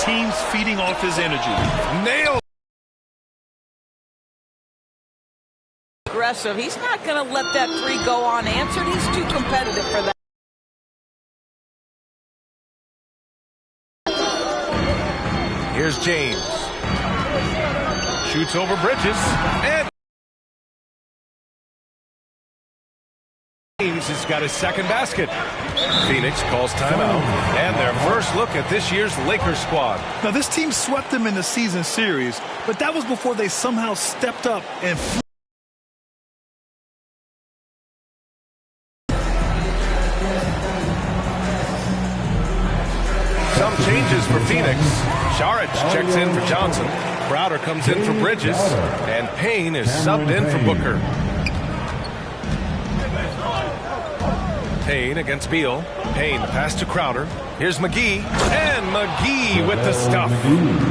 team's feeding off his energy. Nailed. Aggressive. He's not going to let that three go unanswered. He's too competitive for that. Here's James. Shoots over Bridges. And James has got his second basket. Phoenix calls timeout. And their first look at this year's Lakers squad. Now, this team swept them in the season series, but that was before they somehow stepped up and some changes for Phoenix. Saric checks in for Johnson. Crowder comes in for Bridges. And Payne is subbed in for Booker. Payne against Beal. Payne pass to Crowder. Here's McGee. And McGee with the stuff.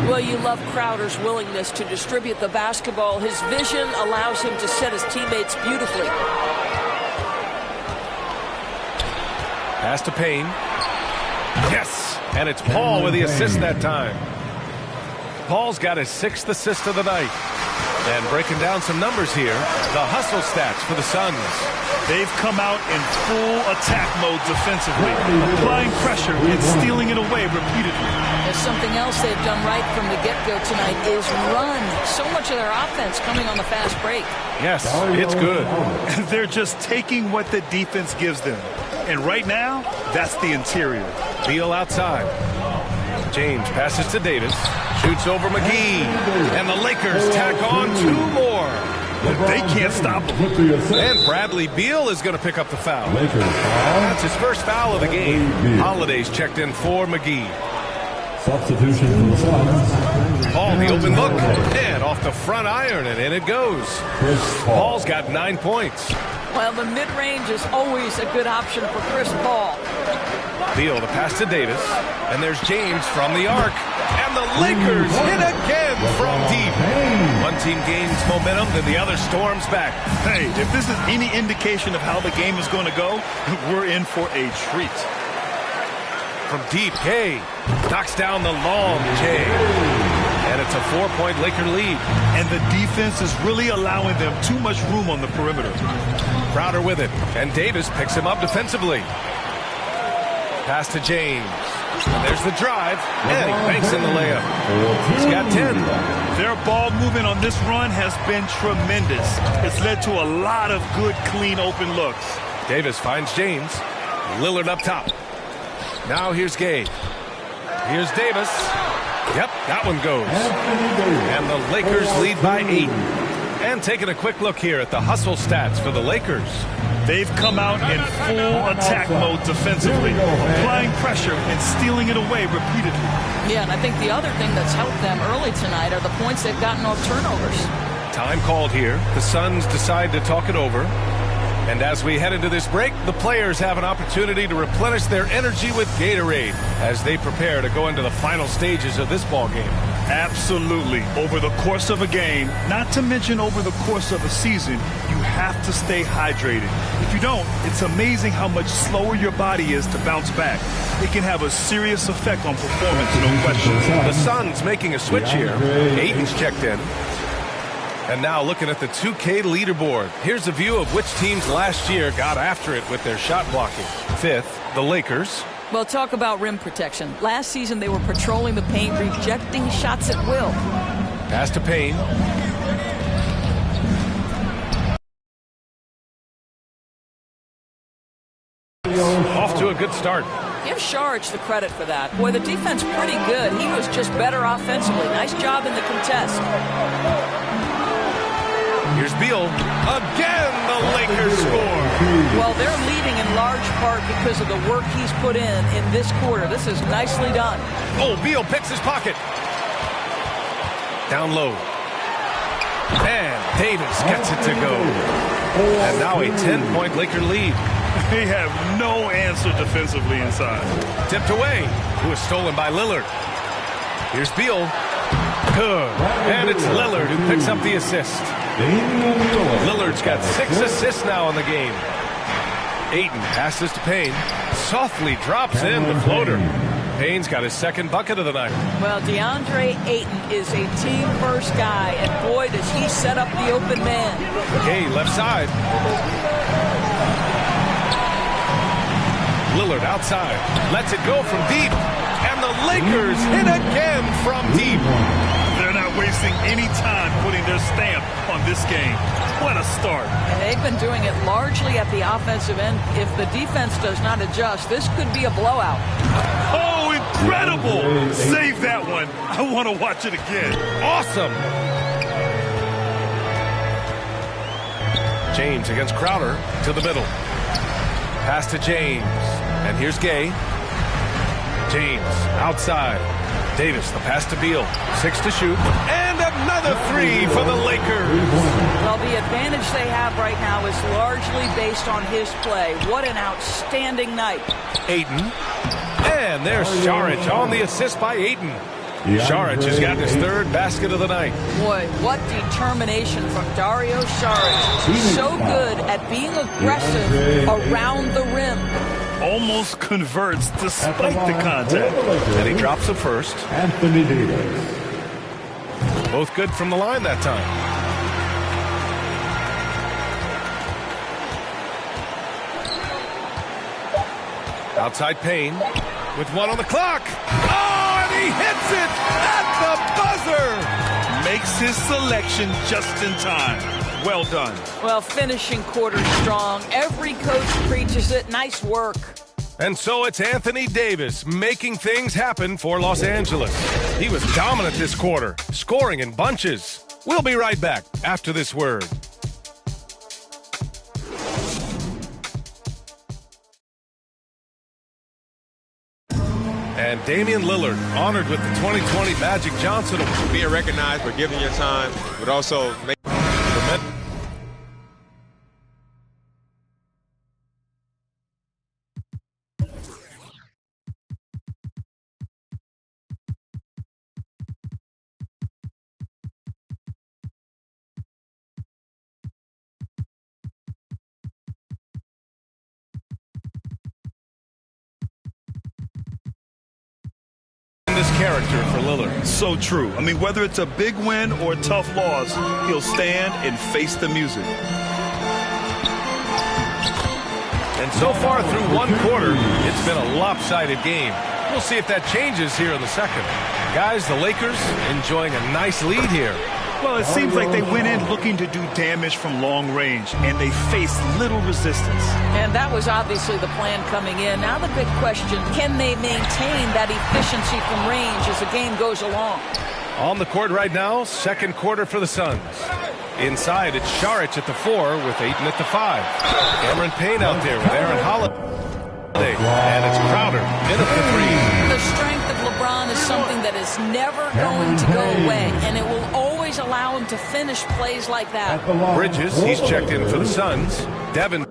Well, you love Crowder's willingness to distribute the basketball. His vision allows him to set his teammates beautifully. Pass to Payne. Yes! And it's Paul with the assist that time. Paul's got his 6th assist of the night. And breaking down some numbers here, the hustle stats for the Suns. they've come out in full attack mode defensively, applying pressure and stealing it away repeatedly. There's something else they've done right from the get-go tonight is run. So much of their offense coming on the fast break. Yes, it's good. They're just taking what the defense gives them. And right now, that's the interior. Beal outside. James passes to Davis. Shoots over McGee. And the Lakers tack on 2 more. They can't stop him. And Bradley Beal is going to pick up the foul. That's his first foul of the game. Holiday's checked in for McGee. Substitution for the Suns. Paul, the open look. And off the front iron, and in it goes. Paul's got 9 points. Well, the mid-range is always a good option for Chris Paul. Beal the pass to Davis. And there's James from the arc. And the Lakers hit again from deep. One team gains momentum, then the other storms back. Hey, if this is any indication of how the game is going to go, we're in for a treat. From deep, Kay knocks down the long J. And it's a 4-point Laker lead. And the defense is really allowing them too much room on the perimeter. Crowder with it. And Davis picks him up defensively. Pass to James. And there's the drive. And he banks in the layup. He's got 10. Their ball movement on this run has been tremendous. It's led to a lot of good, clean, open looks. Davis finds James. Lillard up top. Now here's Gay. Here's Davis. Yep, that one goes. And the Lakers lead by 8. And taking a quick look here at the hustle stats for the Lakers. They've come out in full attack mode defensively, applying pressure and stealing it away repeatedly. Yeah, and I think the other thing that's helped them early tonight are the points they've gotten off turnovers. Time called here. The Suns decide to talk it over. And as we head into this break, the players have an opportunity to replenish their energy with Gatorade as they prepare to go into the final stages of this ball game. Absolutely. Over the course of a game, not to mention over the course of a season, you have to stay hydrated. If you don't, it's amazing how much slower your body is to bounce back. It can have a serious effect on performance, no question. The Suns making a switch here. Ayton's checked in. And now looking at the 2K leaderboard. Here's a view of which teams last year got after it with their shot blocking. 5th, the Lakers. Well, talk about rim protection. Last season, they were patrolling the paint, rejecting shots at will. Pass to Payne. Off to a good start. Give Saric the credit for that. Boy, the defense pretty good. He was just better offensively. Nice job in the contest. Here's Beal. Again, the Lakers score. Well, they're leading in large part because of the work he's put in this quarter. This is nicely done. Oh, Beal picks his pocket. Down low. And Davis gets it to go. And now a 10-point Laker lead. They have no answer defensively inside. Tipped away. It was stolen by Lillard. Here's Beal. Good. And it's Lillard who picks up the assist. Lillard's got 6 assists now in the game. Ayton passes to Payne. Softly drops in the floater. Payne's got his second bucket of the night. Well, DeAndre Ayton is a team-first guy, and boy, does he set up the open man. Gay left side. Lillard outside. Lets it go from deep. And the Lakers hit again from deep. They're not wasting any time putting their stamp on this game. What a start. And they've been doing it largely at the offensive end. If the defense does not adjust, this could be a blowout. Oh, incredible. Save that one. I want to watch it again. Awesome. James against Crowder to the middle. Pass to James. And here's Gay. James outside. Davis, the pass to Beal. 6 to shoot. And another 3 for the Lakers. Well, the advantage they have right now is largely based on his play. What an outstanding night. Ayton. And there's Saric on the assist by Ayton. Saric has got his third basket of the night. Boy, what determination from Dario Saric. He's so good at being aggressive around the rim. Almost converts despite the contact. And he drops the first. Anthony Davis. Both good from the line that time. Outside Payne with 1 on the clock. Oh, and he hits it at the buzzer. Makes his selection just in time. Well done. Well, finishing quarter strong. Every coach preaches it. Nice work. And so it's Anthony Davis making things happen for Los Angeles. He was dominant this quarter, scoring in bunches. We'll be right back after this word. And Damian Lillard honored with the 2020 Magic Johnson Award. Being recognized for giving your time, but also make this character for Lillard. So true. I mean, whether it's a big win or a tough loss, he'll stand and face the music. And so far through one quarter, it's been a lopsided game. We'll see if that changes here in the second. Guys, the Lakers enjoying a nice lead here. Well, it seems like they went in looking to do damage from long range, and they faced little resistance. And that was obviously the plan coming in. Now the big question, can they maintain that efficiency from range as the game goes along? On the court right now, second quarter for the Suns. Inside, it's Saric at the 4 with Ayton at the 5. Cameron Payne out there with Aaron Holiday. And it's Crowder in at the 3. The strength of LeBron is something that is never going to go away, and it will always allow him to finish plays like that. Bridges, he's checked in for the Suns. Devin.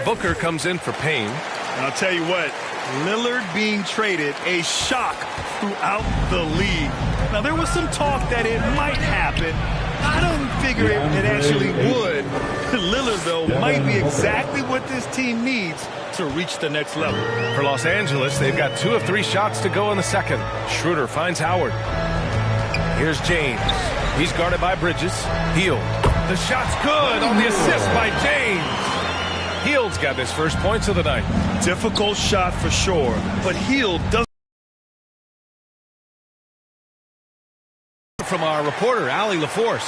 Booker comes in for Payne. And I'll tell you what, Lillard being traded, a shock throughout the league. Now, there was some talk that it might happen. I don't figure it actually would. Lillard, though, might be exactly what this team needs to reach the next level. For Los Angeles, they've got 2 of 3 shots to go in the second. Schroeder finds Howard. Here's James. He's guarded by Bridges. Hield. The shot's good on the assist by James. Hield's got his first points of the night. Difficult shot for sure, but Hield doesn't. From our reporter, Allie LaForce.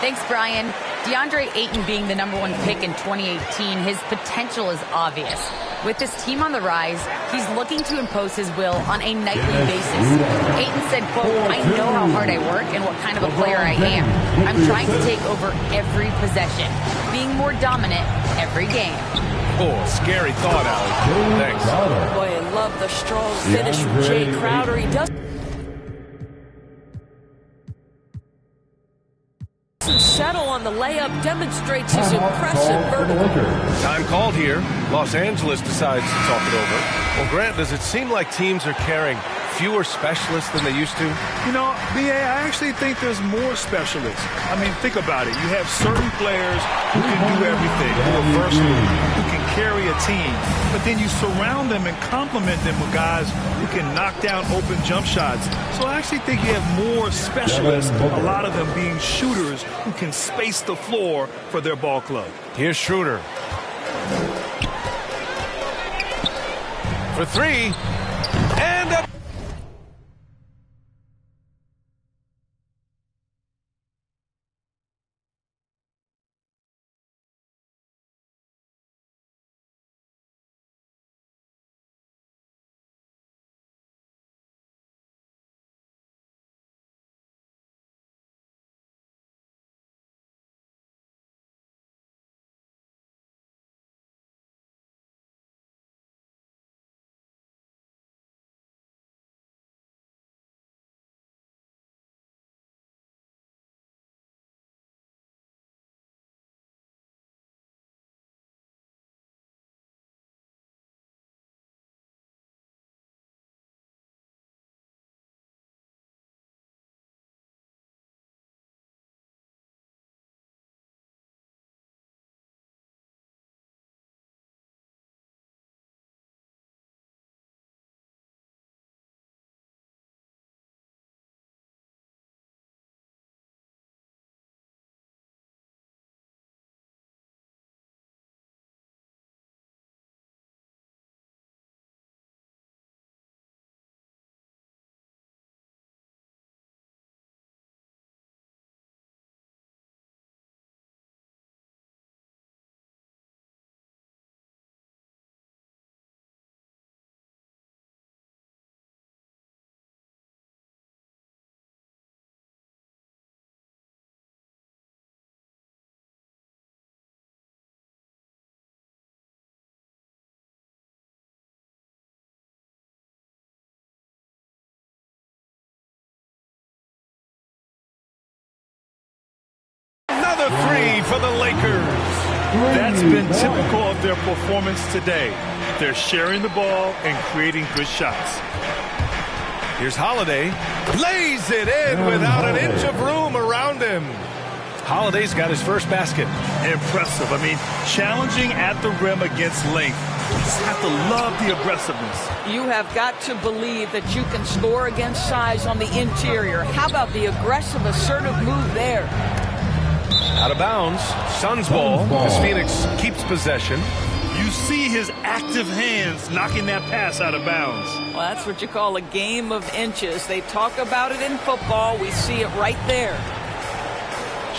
Thanks, Brian. DeAndre Ayton being the #1 pick in 2018, his potential is obvious. With this team on the rise, he's looking to impose his will on a nightly basis. Ayton said, quote, "I know how hard I work and what kind of a player I am. I'm trying to take over every possession, being more dominant every game." Oh, scary thought, Allie. Thanks. Boy, I love the strong finish from Jay Crowder. He doesn't settle on the layup, demonstrates his impressive vertical. Time called here. Los Angeles decides to talk it over. Well, Grant, does it seem like teams are carrying fewer specialists than they used to? You know, B.A., I actually think there's more specialists. I mean, think about it. You have certain players who can do everything, who are versatile, who can carry a team. But then you surround them and complement them with guys who can knock down open jump shots. So I actually think you have more specialists, a lot of them being shooters who can space the floor for their ball club. Here's Schroeder. For 3. And a... Another 3 for the Lakers. That's been typical of their performance today. They're sharing the ball and creating good shots. Here's Holiday. Lays it in without an inch of room around him. Holiday's got his first basket. Impressive. I mean, challenging at the rim against length. You just have to love the aggressiveness. You have got to believe that you can score against size on the interior. How about the aggressive, assertive move there? Out of bounds. Suns ball as Phoenix keeps possession. You see his active hands knocking that pass out of bounds. Well, that's what you call a game of inches. They talk about it in football. We see it right there.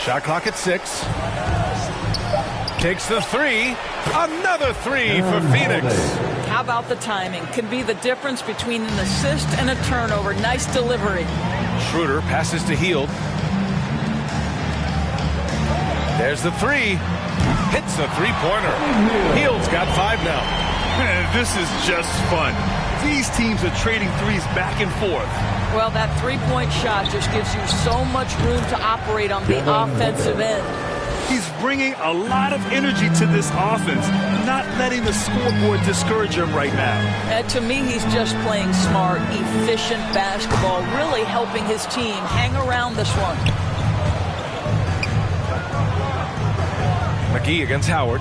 Shot clock at 6. Takes the 3. Another 3 for Phoenix. How about the timing? Can be the difference between an assist and a turnover. Nice delivery. Schroeder passes to Hield. There's the 3. Hits the three-pointer. Hield's got 5 now. Man, this is just fun. These teams are trading threes back and forth. Well, that three-point shot just gives you so much room to operate on the offensive end. He's bringing a lot of energy to this offense, not letting the scoreboard discourage him right now. And to me, he's just playing smart, efficient basketball, really helping his team hang around this one. McGee against Howard.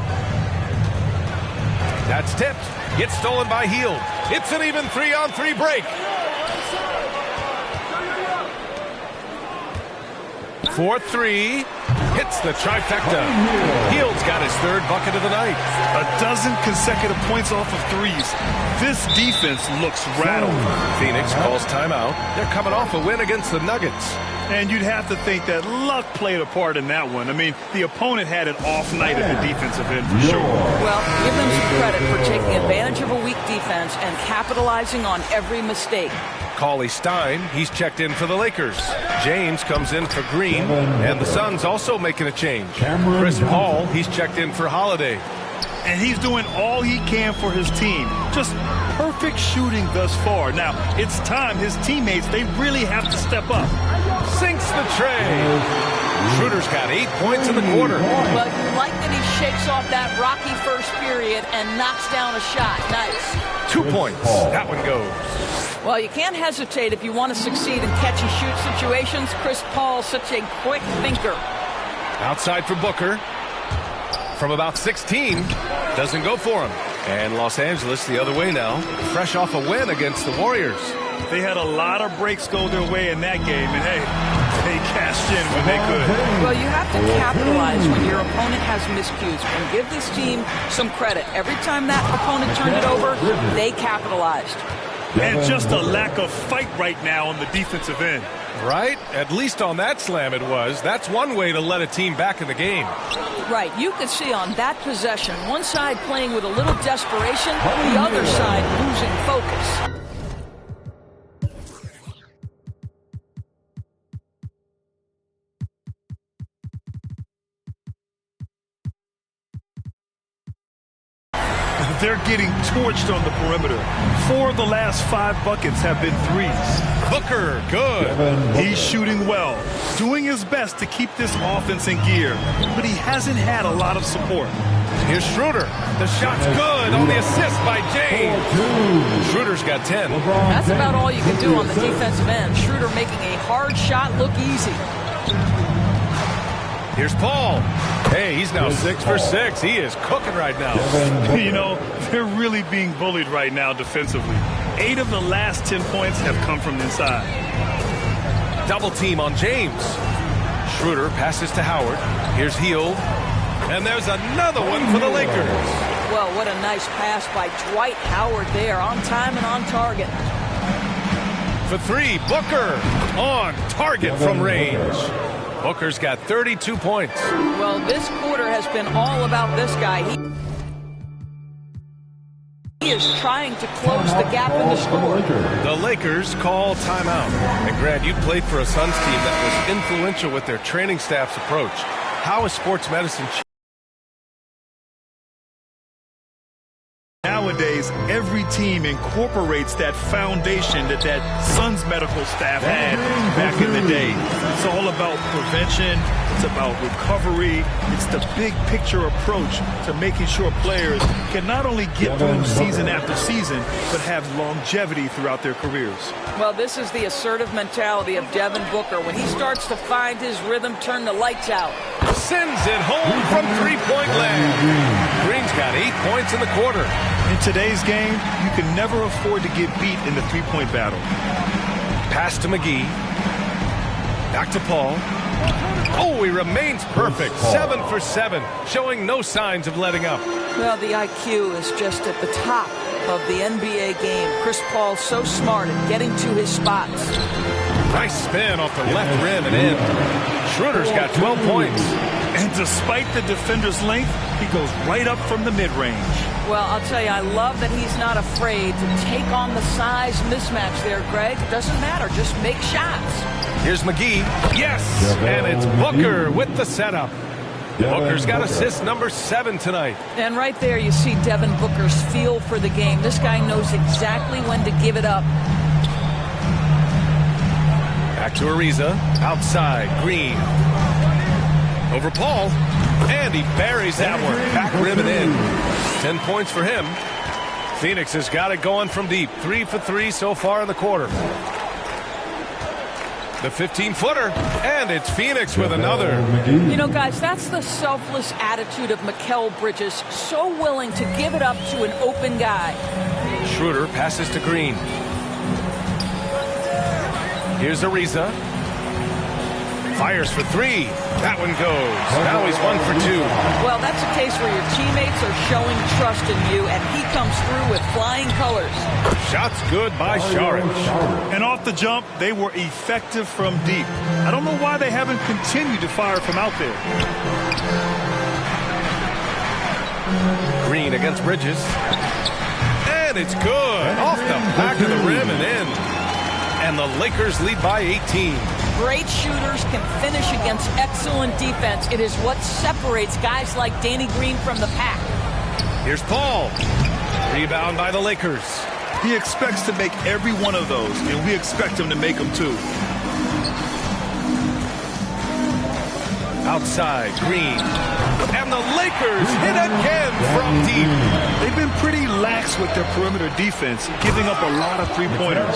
That's tipped. Gets stolen by Hield. It's an even 3-on-3 break. 4-3. Hits the trifecta. Hield's got his third bucket of the night. A dozen consecutive points off of threes. This defense looks rattled. Phoenix calls timeout. They're coming off a win against the Nuggets. And you'd have to think that luck played a part in that one. I mean, the opponent had an off night at the defensive end for sure. Well, give them some credit for taking advantage of a weak defense and capitalizing on every mistake. Cauley-Stein, he's checked in for the Lakers. James comes in for Green, and the Suns also making a change. Chris Paul, he's checked in for Holiday. And he's doing all he can for his team. Just perfect shooting thus far. Now, it's time his teammates, they really have to step up. Sinks the tray. Schroeder's got 8 points in the quarter. But you like that he shakes off that rocky first period and knocks down a shot. Nice. 2 points. That one goes. Well, you can't hesitate if you want to succeed in catch-and-shoot situations. Chris Paul, such a quick thinker. Outside for Booker. From about 16. Doesn't go for him. And Los Angeles the other way now. Fresh off a win against the Warriors. They had a lot of breaks go their way in that game. And, hey, they cashed in when they could. Well, you have to capitalize when your opponent has miscues. And give this team some credit. Every time that opponent turned it over, they capitalized. And just a lack of fight right now on the defensive end. Right? At least on that slam it was. That's one way to let a team back in the game. Right. You could see on that possession, one side playing with a little desperation, the other side losing focus. They're getting torched on the perimeter. 4 of the last 5 buckets have been threes. Booker, good. He's shooting well, doing his best to keep this offense in gear, but he hasn't had a lot of support. Here's Schroeder. The shot's good on the assist by James. Schroeder's got 10. That's about all you can do on the defensive end. Schroeder making a hard shot look easy. Here's Paul. Hey, he's now 6 for 6. He is cooking right now. You know, they're really being bullied right now defensively. 8 of the last 10 points have come from inside. Double team on James. Schroeder passes to Howard. Here's Hield. And there's another one for the Lakers. Well, what a nice pass by Dwight Howard there. On time and on target. For 3, Booker on target from range. Booker's got 32 points. Well, this quarter has been all about this guy. He is trying to close the gap in the score. The Lakers call timeout. And Grant, you played for a Suns team that was influential with their training staff's approach. How has sports medicine changed? Nowadays, every team incorporates that foundation that Suns medical staff had back in the day. It's all about prevention. It's about recovery. It's the big picture approach to making sure players can not only get through season after season, but have longevity throughout their careers. Well, this is the assertive mentality of Devin Booker. When he starts to find his rhythm, turn the lights out. Sends it home from three-point land. Green's got 8 points in the quarter. In today's game, you can never afford to get beat in the three-point battle. Pass to McGee. Back to Paul. Oh, he remains perfect. 7 for 7, showing no signs of letting up. Well, the IQ is just at the top of the NBA game. Chris Paul so smart at getting to his spots. Nice spin off the left rim and in. Schroeder's got 12 points. And despite the defender's length, he goes right up from the mid-range. Well, I'll tell you, I love that he's not afraid to take on the size mismatch there, Greg. It doesn't matter. Just make shots. Here's McGee. Yes! And it's Booker with the setup. Booker's got assist number 7 tonight. And right there you see Devin Booker's feel for the game. This guy knows exactly when to give it up. Back to Ariza. Outside. Green. Over Paul. And he buries that one. Back rim and in. 10 points for him. Phoenix has got it going from deep. 3 for 3 so far in the quarter. The 15-footer. And it's Phoenix with another. You know, guys, that's the selfless attitude of Mikal Bridges. So willing to give it up to an open guy. Schroeder passes to Green. Here's Ariza. Fires for 3. That one goes. Now he's 1 for 2. Well, that's a case where your teammates are showing trust in you, and he comes through with flying colors. Shots good by Šarić. And off the jump, they were effective from deep. I don't know why they haven't continued to fire from out there. Green against Bridges. And it's good. Off the back of the rim and in. And the Lakers lead by 18. Great shooters can finish against excellent defense. It is what separates guys like Danny Green from the pack. Here's Paul. Rebound by the Lakers. He expects to make every one of those, and we expect him to make them too. Outside, Green. And the Lakers hit again from deep. They've been pretty lax with their perimeter defense, giving up a lot of three-pointers.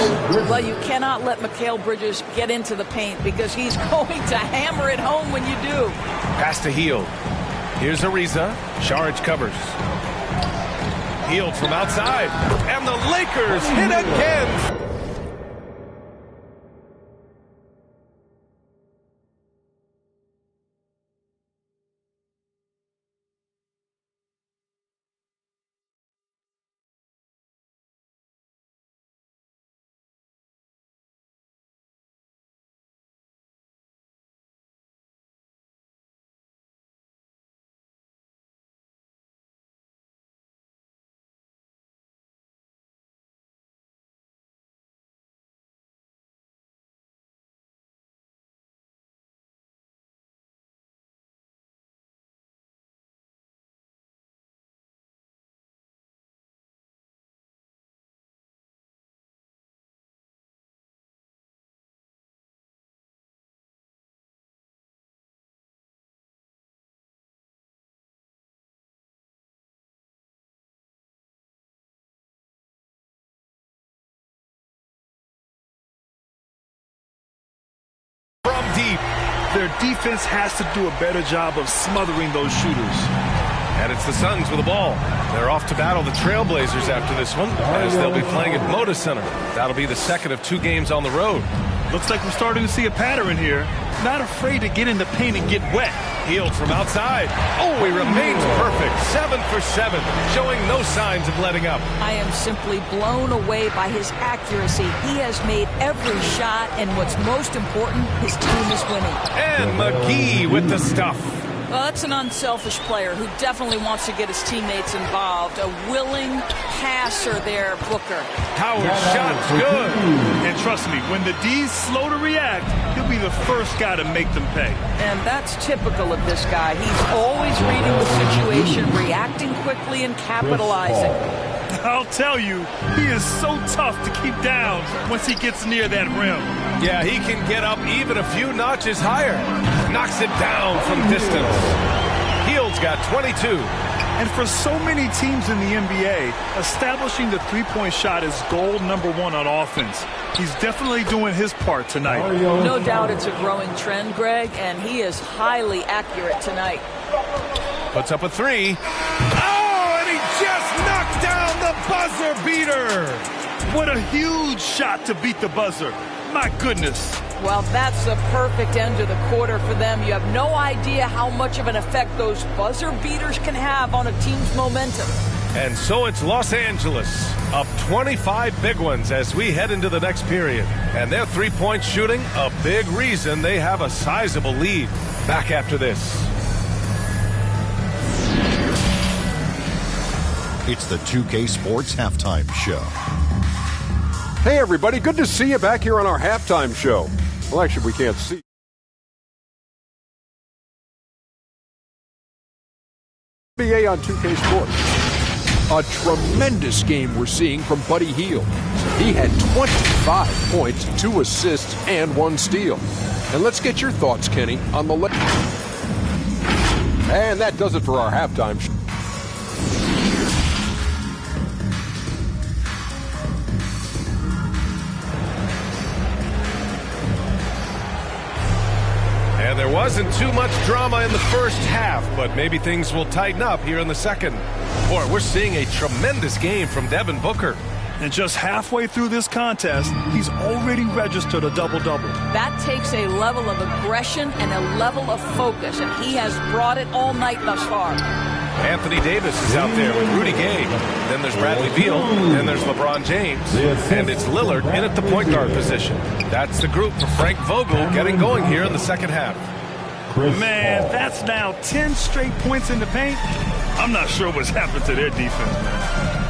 Well, you cannot let Mikal Bridges get into the paint because he's going to hammer it home when you do. Pass to Hield. Here's Ariza. Šarić covers. Hield from outside. And the Lakers hit again. From deep. Their defense has to do a better job of smothering those shooters. And it's the Suns with the ball. They're off to battle the Trailblazers after this one, as they'll be playing at Moda Center. That'll be the second of 2 games on the road. Looks like we're starting to see a pattern here. Not afraid to get in the paint and get wet. Hield from outside. Oh, he remains perfect. 7 for 7, showing no signs of letting up. I am simply blown away by his accuracy. He has made every shot, and what's most important, his team is winning. And McGee with the stuff. Well, that's an unselfish player who definitely wants to get his teammates involved. A willing passer there, Booker. Howard's shot's good. And trust me, when the D's slow to react, he'll be the first guy to make them pay. And that's typical of this guy. He's always reading the situation, reacting quickly, and capitalizing. I'll tell you, he is so tough to keep down once he gets near that rim. Yeah, he can get up even a few notches higher. Knocks it down from distance. Hield's got 22. And for so many teams in the NBA, establishing the three-point shot is goal number 1 on offense. He's definitely doing his part tonight. No doubt it's a growing trend, Greg, and he is highly accurate tonight. Puts up a 3. Oh, and he just knocked down the buzzer beater. What a huge shot to beat the buzzer. My goodness. Well, that's the perfect end to the quarter for them. You have no idea how much of an effect those buzzer beaters can have on a team's momentum. And so it's Los Angeles up 25 big ones as we head into the next period. And their three-point shooting, a big reason they have a sizable lead. Back after this. It's the 2K Sports Halftime Show. Hey, everybody. Good to see you back here on our halftime show. Well, actually, we can't see. NBA on 2K Sports. A tremendous game we're seeing from Buddy Hield. He had 25 points, 2 assists, and 1 steal. And let's get your thoughts, Kenny, on the And that does it for our halftime show. And there wasn't too much drama in the first half, but maybe things will tighten up here in the second. Boy, we're seeing a tremendous game from Devin Booker. And just halfway through this contest, he's already registered a double-double. That takes a level of aggression and a level of focus, and he has brought it all night thus far. Anthony Davis is out there with Rudy Gay. Then there's Bradley Beal. Then there's LeBron James. And it's Lillard in at the point guard position. That's the group for Frank Vogel getting going here in the second half. Man, that's now 10 straight points in the paint. I'm not sure what's happened to their defense, man.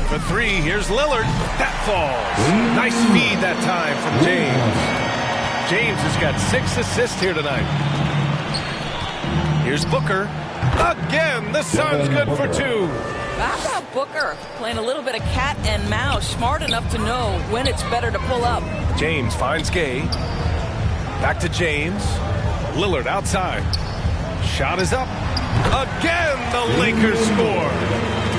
For three, here's Lillard. That falls. Nice feed that time from James. James has got 6 assists here tonight. Here's Booker. Again, the Suns good for 2. How about Booker playing a little bit of cat and mouse, smart enough to know when it's better to pull up. James finds Gay. Back to James. Lillard outside. Shot is up. Again, the Lakers score.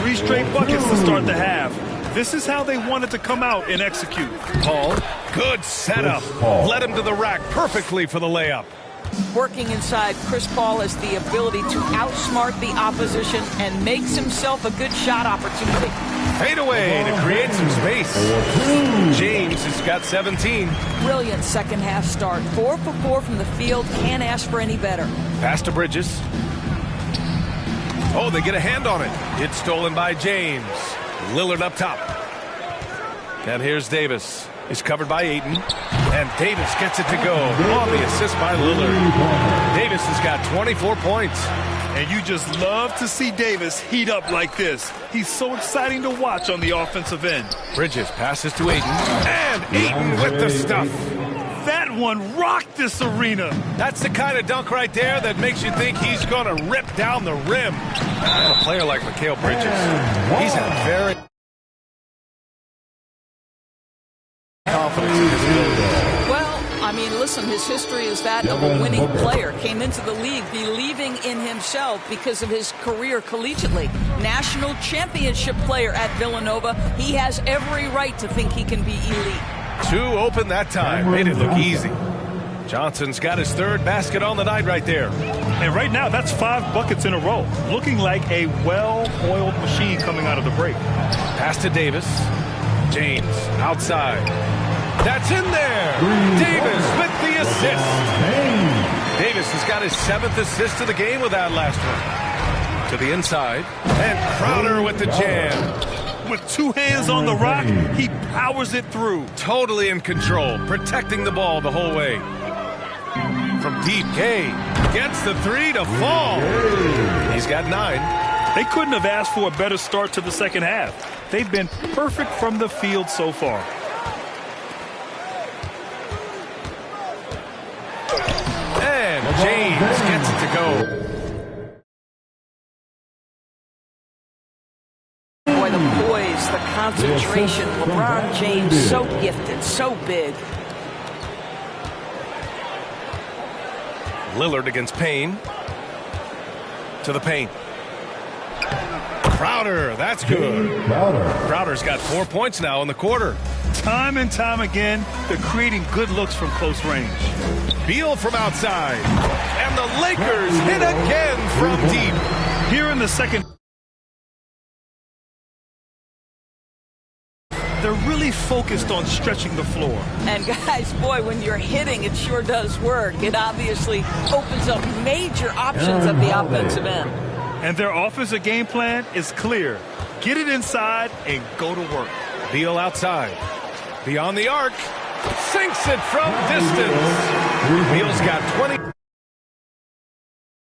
3 straight buckets to start the half. This is how they wanted to come out and execute. Paul, good setup. Led him to the rack perfectly for the layup. Working inside, Chris Paul has the ability to outsmart the opposition and makes himself a good shot opportunity. Fade away to create some space. James has got 17. Brilliant second half start. 4 for 4 from the field. Can't ask for any better. Pass to Bridges. Oh, they get a hand on it. It's stolen by James. Lillard up top. And here's Davis. He's covered by Ayton. And Davis gets it to go on the assist by Lillard. Davis has got 24 points. And you just love to see Davis heat up like this. He's so exciting to watch on the offensive end. Bridges passes to Ayton. And Ayton with the stuff. That one rocked this arena. That's the kind of dunk right there that makes you think he's going to rip down the rim. And a player like Mikal Bridges, he's had very confidence in his ability. Well, I mean, listen, his history is that of a winning player. Came into the league believing in himself because of his career collegiately. National championship player at Villanova. He has every right to think he can be elite. 2 open that time. Made it look easy. Johnson's got his 3rd basket on the night right there. And right now, that's 5 buckets in a row. Looking like a well-oiled machine coming out of the break. Pass to Davis. James outside. That's in there. Davis with the assist. Davis has got his 7th assist of the game with that last one. To the inside. And Crowder with the jam. With 2 hands on the rock, he powers it through. Totally in control, protecting the ball the whole way. From deep, Gay gets the 3 to fall. He's got 9. They couldn't have asked for a better start to the second half. They've been perfect from the field so far. And James gets it to go. Boy, the poise, the concentration. LeBron James, so gifted, so big. Lillard against Payne. To the paint. Crowder, that's good. Crowder's got 4 points now in the quarter. Time and time again, they're creating good looks from close range. Beal from outside. And the Lakers hit again from deep. Here in the second, they're really focused on stretching the floor. And guys, boy, when you're hitting, it sure does work. It obviously opens up major options at the offensive end. And their offensive game plan is clear. Get it inside and go to work. Beal outside. Beyond the arc. Sinks it from distance. Beal's got 20.